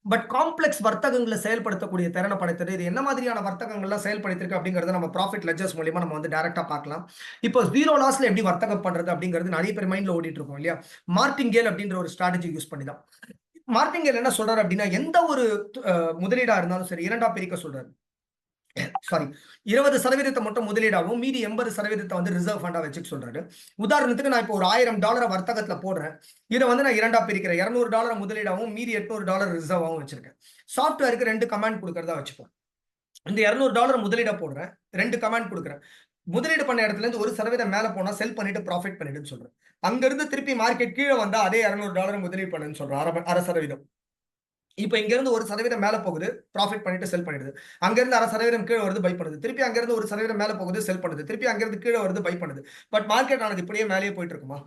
But complex வர்த்தகங்களை செயல்படுத்தக்கூடிய திறனை படைத்தது. இது என்ன மாதிரியான வர்த்தகங்கள்லாம் செயல்படுத்திருக்கு அப்படிங்கறத நம்ம ப்ராஃபிட் லெட்ஜர்ஸ் மூலியமா நம்ம வந்து டைரக்டா பார்க்கலாம். இப்போ ஜீரோ லாஸ்ல எப்படி வர்த்தகம் பண்றது அப்படிங்கிறது நிறைய பேர் மைண்ட்ல ஓடிட்டு இருக்கும் இல்லையா? மார்டிங்கேல் அப்படின்ற ஒரு ஸ்ட்ராட்டஜி யூஸ் பண்ணி தான். மார்டிங்கேல் என்ன சொல்றாரு அப்படின்னா, எந்த ஒரு முதலீடா இருந்தாலும் சரி இரண்டா பிரிக்க சொல்றாரு. சாரி 20% மட்டும் முதலீடாகவும் மீதி 80% வந்து ரிசர்வ் ஃபண்டா வச்சுக்க சொல்றாரு. உதாரணத்துக்கு நான் இப்போ ஒரு $1000 வர்த்தகத்துல போடுறேன். இதை வந்து நான் இரண்டா பிரிக்கிறேன். $200 முதலீடாகவும் மீதி $800 ரிசர்வாகவும் வச்சிருக்கேன். சாஃப்ட்வேருக்கு 2 கமாண்ட் கொடுக்கறதா வச்சுப்போம். இந்த $200 முதலீட போடுறேன். 2 கமாண்ட் கொடுக்குறேன். முதலீடு பண்ண இடத்துல இருந்து 1% மேல போனா செல் பண்ணிட்டு ப்ராஃபிட் பண்ணிடுன்னு சொல்றேன். அங்க இருந்து திருப்பி மார்க்கெட் கீழே வந்தா அதே $200 முதலீடு பண்ணுன்னு சொல்றேன். 1/2%. இப்ப இங்க இருந்து 1% மேல போகுது, ப்ராஃபிட் பண்ணிட்டு செல் பண்ணிடுது. அங்க இருந்து 1/2% கீழ வருது, பை பண்ணுது. திருப்பி அங்க இருந்து 1% மேல போகுது, செல் பண்ணுது. திருப்பி அங்க இருந்து கீழ வருது, பை பண்ணுது. பட் மார்க்கெட் ஆனது இப்படியே மேலேயே போயிட்டு இருக்குமா?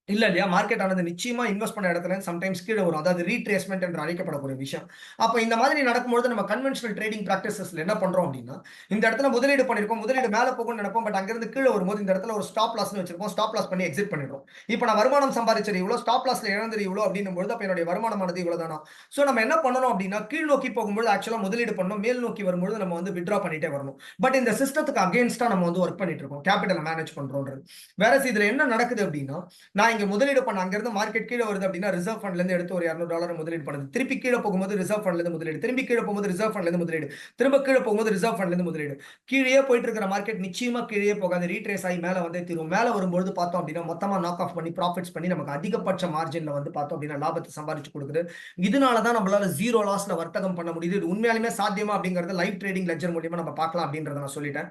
இல்ல இல்லையா? மார்க்கெட் ஆனது நிச்சயமா இன்வெஸ்ட் பண்ண இடத்துல சம்டைம்ஸ் கீழ வரும். அதாவது ரீட்ரேஸ்மென்ட் என்று அழைக்கப்படக்கூடிய விஷயம். அப்ப இந்த மாதிரி நடக்கும்போது நம்ம கன்வென்ஷனல் ட்ரேடிங் பிராக்டிசஸ்ல என்ன பண்றோம் அப்படின்னா, இந்த இடத்துல முதலீடு பண்ணிருக்கோம். முதலீடு மேல போகும்னு நினைப்போம். பட் அங்கிருந்து கீழ வரும்போது இந்த இடத்துல ஒரு ஸ்டாப் லாஸ்னு வச்சிருப்போம். ஸ்டாப் லாஸ் பண்ணி எக்ஸிட் பண்ணிடுறோம். இப்ப நான் வருமானம் சம்பாதிச்சது இவ்வளவு, ஸ்டாப் லாஸ்ல இழந்தது இவ்வளவு அப்படின்னும் பொழுது அப்ப என்னுடைய வருமானமானது இவ்வளவுதானா? சோ நம்ம என்ன பண்ணணும் அப்படின்னா, கீழ் நோக்கி போகும்போது ஆக்சுவலா முதலீடு பண்ணணும். மேல் நோக்கி வரும்போது நம்ம வந்து வித்ட்ரா பண்ணிட்டே வரணும். பட் இந்த சிஸ்டத்துக்கு அகைன்ஸ்டா நம்ம வந்து ஒர்க் பண்ணிட்டு இருக்கோம். கேபிட்டலை மேனேஜ் பண்றோம்ன்றது. வேற இதுல என்ன நடக்குது அப்படின்னா, நான் இங்க முதலீடு பண்ண அங்க இருந்து மார்க்கெட் கீழ வருது அப்படின்னா ரிசர்வ் ஃபண்ட்ல இருந்து எடுத்து ஒரு $200 முதலீடு பண்ணுது. திருப்பி கீழ போகும்போது ரிசர்வ் ஃபண்ட்ல இருந்து முதலீடு. திரும்பி கீழ போகும்போது ரிசர்வ் ஃபண்ட்ல இருந்து முதலீடு. திரும்ப கீழ போகும்போது ரிசர்வ் ஃபண்ட்ல இருந்து முதலீடு. கீழே போயிட்டு இருக்கிற மார்க்கெட் நிச்சயமா கீழே போகாது. ரீட்ரேஸ் ஆகி மேல வந்தே தீரும். மேல வரும்போது பார்த்தோம் அப்படின்னா மொத்தமா நாக் ஆஃப் பண்ணி ப்ராஃபிட்ஸ் பண்ணி நமக்கு அதிகபட்ச மார்ஜின்ல வந்து பார்த்தோம் அப்படின்னா லாபத்தை சம்பாதிச்சு கொடுக்குது. இதனால தான் நம்மளால ஜீரோ லாஸ்ல வர்த்தகம் பண்ண முடியுது. இது உண்மையாலுமே சாத்தியமா அப்படிங்கறத லைவ் ட்ரேடிங் லெட்ஜர் மூலியமா நம்ம பார்க்கலாம் அப்படின்றத நான் சொல்லிட்டேன்.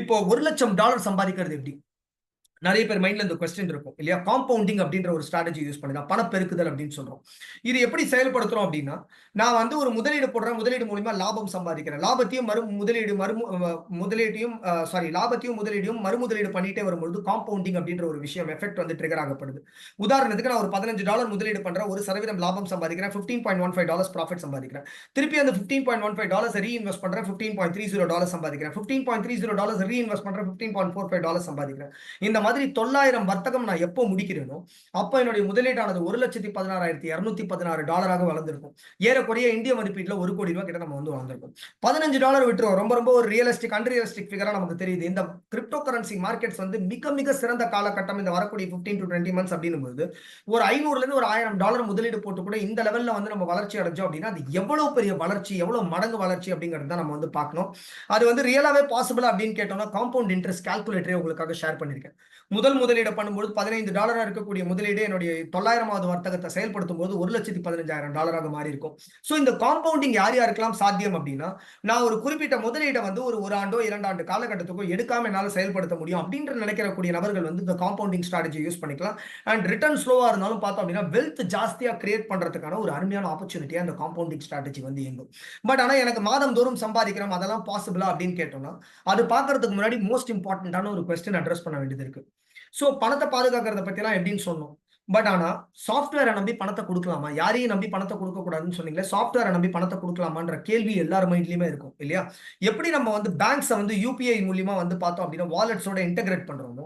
இப்போ $1,00,000 சம்பாதிக்கிறது எப்படி? நிறைய பேர் மைண்ட்ல இந்த கொஸ்டின் இருக்கும் இல்லையா? காம்பவுண்டிங் அப்படின்ற ஒரு ஸ்ட்ராட்டஜி யூஸ் பண்ணி தான் பணப்பெருக்குதல் அப்படின்னு சொல்றோம். இது எப்படி செயல்படுத்துறோம் அப்படின்னா, நான் வந்து ஒரு முதலீடு போடுறேன். முதலீடு மூலியமா லாபம் சம்பாதிக்கிறேன். லாபத்தையும் லாபத்தையும் முதலீடையும் மறுமுதலீடு பண்ணிட்டே வரும்பொழுது காம்பவுண்டிங் அப்படின்ற ஒரு விஷயம் எஃபெக்ட் வந்து ட்ரிகர் ஆகப்படுது. உதாரணத்துக்கு நான் ஒரு $15 முதலீடு பண்றேன். 1% லாபம் சம்பாதிக்கிறேன். $15.15 ப்ராஃபிட் சம்பாதிக்கிறேன். திருப்பி அந்த $15.15 ரீஇன்வெஸ்ட் பண்றேன். $15.30 சம்பாதிக்கிறேன். $15.30 ரீஇன்வெஸ்ட் பண்றேன். $15.45 சம்பாதிக்கிறேன். இந்த மாதிரி 900 வர்த்தகம் நான் எப்போ முடிக்கிறேனோ அப்ப என்னுடைய முதலீடானது $1,16,216 வளர்ந்திருக்கும். ஏறக்குறைய இந்திய மதிப்பீட்டுல ₹1,00,00,000 கிட்ட நம்ம வந்து வளர்ந்திருக்கும். $15 விட்டுருவோம். ரொம்ப ரொம்ப ஒரு ரியலிஸ்டிக் அன்ரியலிஸ்டிக் ஃபிகரா நமக்கு தெரியுது. இந்த கிரிப்டோ கரன்சி மார்க்கெட்ஸ் வந்து மிக மிக சிறந்த காலகட்டம் இந்த வரக்கூடிய 15 to 20 months அப்படின்னும் போது ஒரு 500ல இருந்து ஒரு $1000 முதலீடு போட்டு கூட இந்த லெவல்ல வந்து நம்ம வளர்ச்சி அடைஞ்சோம் அப்படின்னா அது எவ்வளவு பெரிய வளர்ச்சி, எவ்வளவு மடங்கு வளர்ச்சி அப்படிங்கிறது தான் நம்ம வந்து பார்க்கணும். அது வந்து ரியலாவே பாசிபிளா அப்படின்னு கேட்டோம்னா காம்பவுண்ட் இன்ட்ரெஸ்ட் கால்குலேட்டரே உங்களுக்காக ஷேர் பண்ணிருக்கேன். முதலீடு பண்ணும்போது $15 இருக்கக்கூடிய முதலீடு என்னுடைய 900வது வர்த்தகத்தை செயல்படுத்தும் போது $1,15,000 மாறி இருக்கும். சோ இந்த காம்பவுண்டிங் யார் யாருக்கெல்லாம் சாத்தியம் அப்படின்னா, நான் ஒரு குறிப்பிட்ட முதலீடை வந்து ஒரு ஆண்டோ 2 ஆண்டு காலகட்டத்துக்கோ எடுக்காம என்னால செயல்படுத்த முடியும் அப்படின்ற நினைக்கக்கூடிய நபர்கள் வந்து இந்த காம்பவுண்டிங் ஸ்ட்ராட்டஜி யூஸ் பண்ணிக்கலாம். அண்ட் ரிட்டர்ன் ஸ்லோவா இருந்தாலும் பார்த்தோம் அப்படின்னா வெல்த் ஜாஸ்தியா கிரியேட் பண்றதுக்கான ஒரு அருமையான ஆப்பர்ச்சுனிட்டியா இந்த காம்பவுண்டிங் ஸ்ட்ராட்டஜி வந்து இயங்கும். பட் ஆனா எனக்கு மாதம் தோறும் சம்பாதிக்கிறோம் அதெல்லாம் பாசிபிளா அப்படின்னு கேட்டோம்னா, அது பார்க்கறதுக்கு முன்னாடி மோஸ்ட் இம்பார்ட்டன்டான ஒரு கொஸ்டின் அட்ரஸ் பண்ண வேண்டியது இருக்கு. சோ பணத்தை பாதுகாக்கிறத பத்தி எல்லாம் எப்படின்னு சொன்னோம். பட் ஆனா சாஃப்ட்வேரை நம்பி பணத்தை கொடுக்கலாமா? யாரையும் நம்பி பணத்தை கொடுக்க கூடாதுன்னு சொன்னீங்களே, சாஃப்ட்வேரை நம்பி பணத்தை கொடுக்கலாமான்ற கேள்வி எல்லார் மைண்ட்லயுமே இருக்கும் இல்லையா? எப்படி நம்ம வந்து பேங்க்ஸை வந்து யூபிஐ மூலியமா வந்து பார்த்தோம் அப்படின்னா வாலெட்ஸோட இன்டெகிரேட் பண்றோமோ,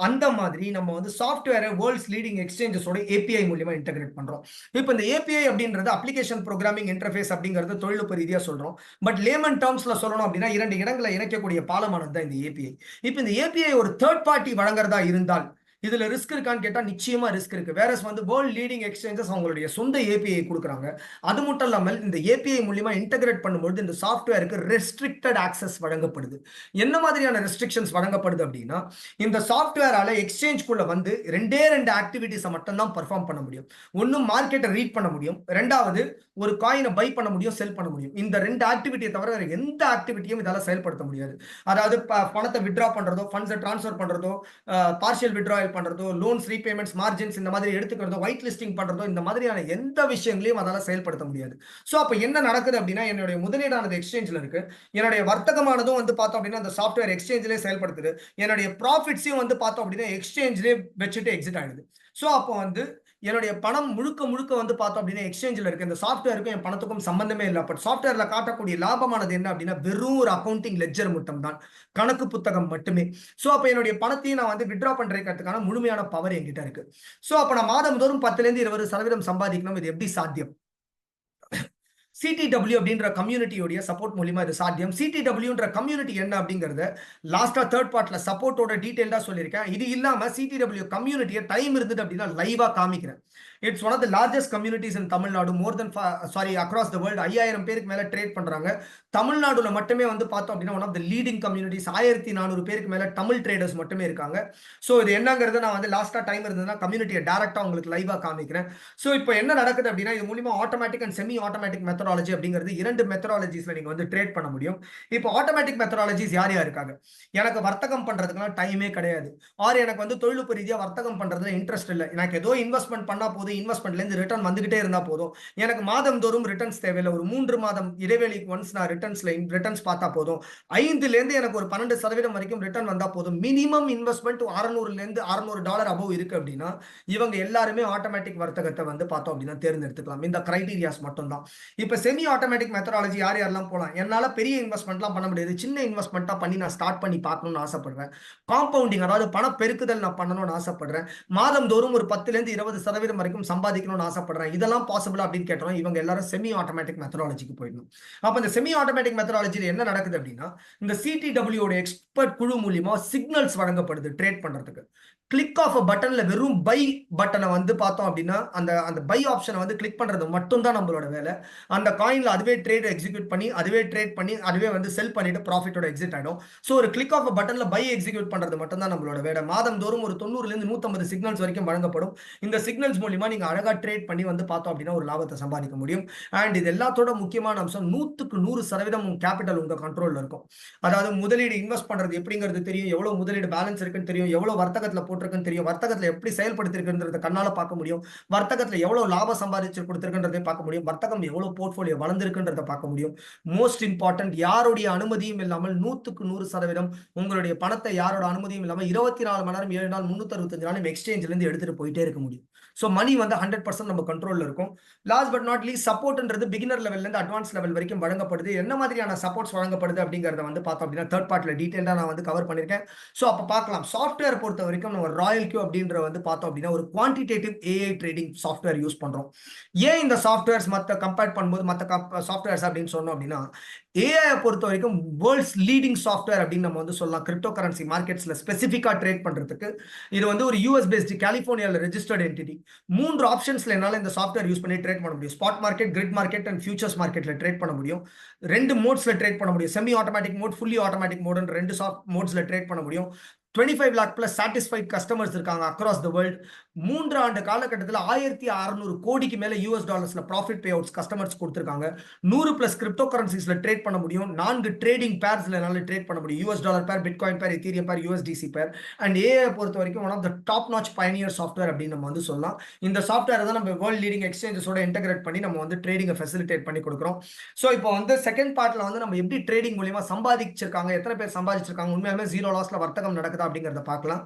அந்த மாதிரி நம்ம வந்து சாஃப்ட்வேரை வேர்ல்ட்ஸ் லீடிங் எக்ஸ்சேஞ்சஸோட ஏபிஐ மூலியமா இன்டெகிரேட் பண்றோம். இப்போ இந்த ஏபிஐ அப்படின்றது அப்ளிகேஷன் ப்ரோக்ராமிங் இன்டர்ஃபேஸ் அப்படிங்கிறது தொழில்நுட்ப ரீதியா சொல்றோம். பட் லேமன் டேர்ம்ஸ்ல சொல்லணும் அப்படின்னா 2 இடங்களை இணைக்கக்கூடிய பாலமானது தான் இந்த ஏபிஐ. இப்போ இந்த ஏபிஐ ஒரு தேர்ட் பார்ட்டி வழங்குறதா இருந்தால் இதுல ரிஸ்க் இருக்கான்னு கேட்டா நிச்சயமா ரிஸ்க் இருக்கு. வேறஸ் வந்து வேர்ல்ட் லீடிங் எக்ஸ்சேஞ்சஸ் அவங்களுடைய சொந்த ஏபிஐ கொடுக்குறாங்க. அது மட்டும் இல்லாமல் இந்த ஏபிஐ மூலியமா இன்டகிரேட் பண்ணும்போது இந்த சாஃப்ட்வேருக்கு ரெஸ்ட்ரிக்டட் ஆக்சஸ் வழங்கப்படுது. என்ன மாதிரியான ரெஸ்ட்ரிக்ஷன்ஸ் வழங்கப்படுது அப்படின்னா, இந்த சாஃப்ட்வேரால எக்ஸ்சேஞ்ச்குள்ள வந்து 2 ஆக்டிவிட்டிஸை மட்டும் தான் பெர்ஃபார்ம் பண்ண முடியும். ஒன்னு மார்க்கெட்டை ரீட் பண்ண முடியும். 2வது ஒரு காயினை பை பண்ண முடியும், செல் பண்ண முடியும். இந்த 2 ஆக்டிவிட்டியை தவிர வேற எந்த ஆக்டிவிட்டியும் இதால செயல்படுத்த முடியாது. அதாவது பணத்தை வித்ட்ரா பண்றதோ, ஃபண்ட்ஸை டிரான்ஸ்ஃபர் பண்றதோ, பார்ஷியல் வித்ட்ராயல் பண்றதோ, லோன்ஸ் ரீபேமெண்ட்ஸ் மார்ஜின்ஸ் இந்த மாதிரி எடுத்துக்கிறதோ, ஒயிட் லிஸ்டிங் பண்றதோ இந்த மாதிரியான எந்த விஷயங்களையும் அதால செயல்படுத்த முடியாது. சோ அப்ப என்ன நடக்குது அப்படின்னா, என்னுடைய முதலீடானது எக்ஸ்சேஞ்ச்ல இருக்கு. என்னுடைய வர்த்தகமானதும் வந்து பார்த்தோம் அப்படின்னா அந்த சாஃப்ட்வேர் எக்ஸ்சேஞ்சிலே செயல்படுத்துது. என்னுடைய ப்ராஃபிட்ஸையும் வந்து பார்த்தோம் அப்படின்னா எக்ஸ்சேஞ்சிலே வச்சுட்டு எக்ஸிட் ஆயிடுது. சோ அப்போ வந்து என்னுடைய பணம் முழுக்க முழுக்க வந்து பார்த்தோம் அப்படின்னா எக்ஸ்சேஞ்சில் இருக்கு. இந்த சாஃப்ட்வேருக்கும் என் பணத்துக்கும் சம்பந்தமே இல்லை. பட் சாஃப்ட்வேர்ல காட்டக்கூடிய லாபமானது என்ன அப்படின்னா வெறும் ஒரு அக்கௌண்டிங் லெட்ஜர் மட்டும் தான், கணக்கு புத்தகம் மட்டுமே. சோ அப்ப என்னுடைய பணத்தையும் நான் வந்து வித்ட்ரா பண்றதுக்கான முழுமையான பவர் என்கிட்ட இருக்கு. சோ அப்ப நான் மாதம் தோறும் 10ல இருந்து 20% சம்பாதிக்கணும். இது எப்படி சாத்தியம்? சிடிடபிள்யூ அப்படின்ற கம்யூனிட்டியோடைய சப்போர்ட் மூலியமா இது சாத்தியம். சிடிடபிள்யூன்ற கம்யூனிட்டி என்ன அப்படிங்கறத லாஸ்டா தேர்ட் பார்ட்ல சப்போர்ட்டோட டீடைல்டா சொல்லியிருக்கேன். இது இல்லாம சிடிடபிள்யூ கம்யூனிட்டியை டைம் இருந்தது அப்படின்னா லைவா காமிக்கிறேன். It's one of the largest communities in Tamil Nadu. More than across the world 5000 பேருக்கு மேல ட்ரேட் பண்றாங்க. தமிழ்நாடுல மட்டுமே வந்து பார்த்தோம் அப்படின்னா one of the leading communities. 1400 பேருக்கு மேல தமிழ் ட்ரேடர்ஸ் மட்டுமே இருக்காங்க. ஸோ இது என்னங்கிறது நான் வந்து லாஸ்டா டைம் இருந்ததுன்னா கம்யூனிட்டியை டேரக்டா உங்களுக்கு லைவா காமிக்கிறேன். ஸோ இப்போ என்ன நடக்குது அப்படின்னா இது மூலியமா automatic and semi automatic methodology அப்படிங்கிறது 2 மெத்தடாலஜிஸ்ல நீங்க வந்து ட்ரேட் பண்ண முடியும். இப்போ ஆட்டோமேட்டிக் மெத்தடாலஜிஸ் யார் யார் இருக்காங்க? எனக்கு வர்த்தகம் பண்றதுக்குலாம் டைமே கிடையாது, ஆர் எனக்கு வந்து தொழில்நுட்ப ரீதியா வர்த்தகம் பண்றதுல இன்ட்ரெஸ்ட் இல்லை, எனக்கு ஏதோ இன்வெஸ்ட்மெண்ட் பண்ணா போதும், இன்வெஸ்ட்மெண்ட்ல இருந்து ரிட்டர்ன் வந்துகிட்டே இருந்தா போதும், எனக்கு மாதம் தோறும் ரிட்டர்ன்ஸ் தேவையில்லை, ஒரு 3 மாதம் இடைவெளிக்கு ஒன்ஸ் நான் ரிட்டர்ன்ஸ் பார்த்தா போதும், 5ல இருந்து எனக்கு ஒரு 12% வரைக்கும் ரிட்டர்ன் வந்தா போதும், மினிமம் இன்வெஸ்ட்மெண்ட் $600 அபோவ் இருக்கு அப்படின்னா இவங்க எல்லாருமே ஆட்டோமேட்டிக் வர்த்தகத்தை வந்து பார்த்தோம் அப்படின்னா தேர்ந்தெடுத்துக்கலாம். இந்த கிரைடீரியாஸ் மட்டும் தான். இப்ப செமி ஆட்டோமேட்டிக் மெத்தடாலஜி யார் யாரெல்லாம் போலாம்? என்னால பெரிய இன்வெஸ்ட்மெண்ட்லாம் பண்ண முடியாது, சின்ன இன்வெஸ்ட்மெண்ட்டா பண்ணி நான் ஸ்டார்ட் பண்ணி பார்க்கணும்னு ஆசைப்படுறேன். காம்பவுண்டிங், அதாவது பண பெருக்குதல் நான் பண்ணணும்னு ஆசைப்படுறேன். மாதம் தோறும் ஒரு 10ல இருந்து 20% வரைக்கும் சம்பாதிக்கணும்னு ஆசைப்படுறேன். இதெல்லாம் பாசிபிள் அப்படின்னு கேட்டோம். இவங்க எல்லாரும் செமி ஆட்டோமேட்டிக் மெத்தடாலஜிக்கு போயிடணும். அப்ப இந்த செமி ஆட்டோமேட்டிக் மெத்தடாலஜில என்ன நடக்குது அப்படின்னா இந்த சிடிடபிள்யூ எக்ஸ்பர்ட் குழு மூலியமா சிக்னல்ஸ் வழங்கப்படுது ட்ரேட் பண்றதுக்கு. கிளிக் ஆஃப் பட்டன்ல வெறும் பை பட்டனை வந்து பார்த்தோம் அப்படின்னா அந்த அந்த பை ஆப்ஷனை வந்து கிளிக் பண்றது மட்டும் தான் நம்மளோட வேலை. அந்த காயின்ல அதுவே ட்ரேட் எக்ஸிக்யூட் பண்ணி அதுவே ட்ரேட் பண்ணி அதுவே வந்து செல் பண்ணிட்டு ப்ராஃபிட்டோட எக்ஸிட் ஆயிடும். ஸோ ஒரு கிளிக் ஆஃப் பட்டன்ல பை எக்ஸிக்யூட் பண்றது மட்டும் தான் நம்மளோட வேலை. மாதம் தோறும் ஒரு 90ல இருந்து 150 சிக்னல்ஸ் வரைக்கும் வழங்கப்படும். இந்த சிக்னல்ஸ் மூலியமா நீங்க அழகா ட்ரேட் பண்ணி வந்து பார்த்தோம் அப்படின்னா ஒரு லாபத்தை சம்பாதிக்க முடியும். அண்ட் இது எல்லாத்தோட முக்கியமான அம்சம் 100% உங்க கேபிட்டல் உங்க கண்ட்ரோல்ல இருக்கும். அதாவது முதலீடு இன்வெஸ்ட் பண்றது எப்படிங்கிறது தெரியும், எவ்வளவு முதலீடு பேலன்ஸ் இருக்குன்னு தெரியும், எவ்வளவு வர்த்தகத்துல போட்டிருக்குன்னு தெரியும், வர்த்தகத்துல எப்படி செயல்படுத்திருக்குன்றத கண்ணால பார்க்க முடியும், வர்த்தகத்துல எவ்வளவு லாபம் சம்பாதிச்சு கொடுத்திருக்குன்றதை பார்க்க முடியும், வர்த்தகம் எவ்வளவு போர்ட்போலியோ வளர்ந்திருக்குன்றத பார்க்க முடியும். மோஸ்ட் இம்பார்ட்டன்ட், யாருடைய அனுமதியும் இல்லாமல் 100% உங்களுடைய பணத்தை யாரோட அனுமதியும் இல்லாமல் 24 மணி நேரம் 7 நாள் 365 நாள் எக்ஸ்சேஞ்சில இருந்து எடுத்துட்டு போயிட்டே இருக்க முடியும். ஸோ மணி வந்து 100% நம்ம கண்ட்ரோல்ல இருக்கும். லாஸ்ட் பட் நாட் லீஸ்ட், சப்போர்ட்ன்றது பிகினர் லெவல்ல இருந்து அட்வான்ஸ் லெவல் வரைக்கும் வழங்கப்படுது. என்ன மாதிரியான சப்போர்ட்ஸ் வழங்கப்படுது அப்படிங்கறத வந்து பார்த்தோம் அப்படின்னா தேர்ட் பார்ட்ல டீடைலா நான் வந்து கவர் பண்ணிருக்கேன். ஸோ அப்ப பார்க்கலாம். சாஃப்ட்வேர் பொறுத்த வரைக்கும் நம்ம ராயல் கியூ அப்படின்ற வந்து பார்த்தோம் அப்படின்னா ஒரு quantitative AI trading software use பண்றோம். ஏன் இந்த சாஃப்ட்வேர்ஸ் மற்ற கம்பேர் பண்ணும்போது மற்ற சாஃப்ட்வேர்ஸ் அப்படின்னு சொன்னோம் அப்படின்னா ஏஐ பொறுத்த வரைக்கும் வேர்ல்ட்ஸ் லீடிங் சாஃப்ட்வேர் அப்படின்னு நம்ம வந்து சொல்லலாம். கிரிப்டோ கரன்சி மார்க்கெட்ஸ்ல ஸ்பெசிஃபிக்கா ட்ரேட் பண்றதுக்கு இது வந்து ஒரு யூஎஸ் பேஸ்ட் கலிபோர்னியால ரெஜிஸ்டர்ட் என்டிட்டி. 3 ஆப்ஷன்ஸ்ல என்னால இந்த சாஃப்ட்வேர் யூஸ் பண்ணி ட்ரேட் பண்ண முடியும். Spot market, grid market and futures மார்க்கெட்ல ட்ரேட் பண்ண முடியும். 2 மோட்ஸ்ல ட்ரேட் பண்ண முடியும். Semi automatic mode, fully automatic mode, 2 மோட்ஸ்ல ட்ரேட் பண்ண முடியும். 25 lakh plus satisfied customers இருக்காங்க அக்ராஸ் த வேர்ல்ட். 3 ஆண்டு காலகட்டத்தில் 1600 கோடிக்கு மேல $US profit payouts customers கொடுத்திருக்காங்க. 100+ கிரிப்டோ கரன்சிஸ்ல ட்ரேட் பண்ண முடியும். 4 ட்ரேடிங் பேர்ஸ்ல என்னால ட்ரேட் பண்ண முடியும். $US பேர், பிட்காயின் பேர், எத்தீரியம் பேர், USDC பேர். அண்ட் ஏஐ பொறுத்த வரைக்கும் one of the top notch pioneer software அப்படின்னு நம்ம வந்து சொல்லலாம். இந்த சாஃப்ட்வேர் தான் நம்ம வேர்ல்ட் லீடிங் எக்ஸ்சேஞ்சஸோட இன்டெகிரேட் பண்ணி நம்ம வந்து ட்ரேடிங்கை ஃபெசிலிட்டேட் பண்ணி கொடுக்குறோம். ஸோ இப்போ வந்து செகண்ட் பார்ட்ல வந்து நம்ம எப்படி ட்ரேடிங் மூலியமா சம்பாதிச்சிருக்காங்க, எத்தனை பேர் சம்பாதிச்சிருக்காங்க, உண்மையாலுமே 0 லாஸ்ல வர்த்தகம் நடக்குதா அப்படிங்கறத பார்க்கலாம்.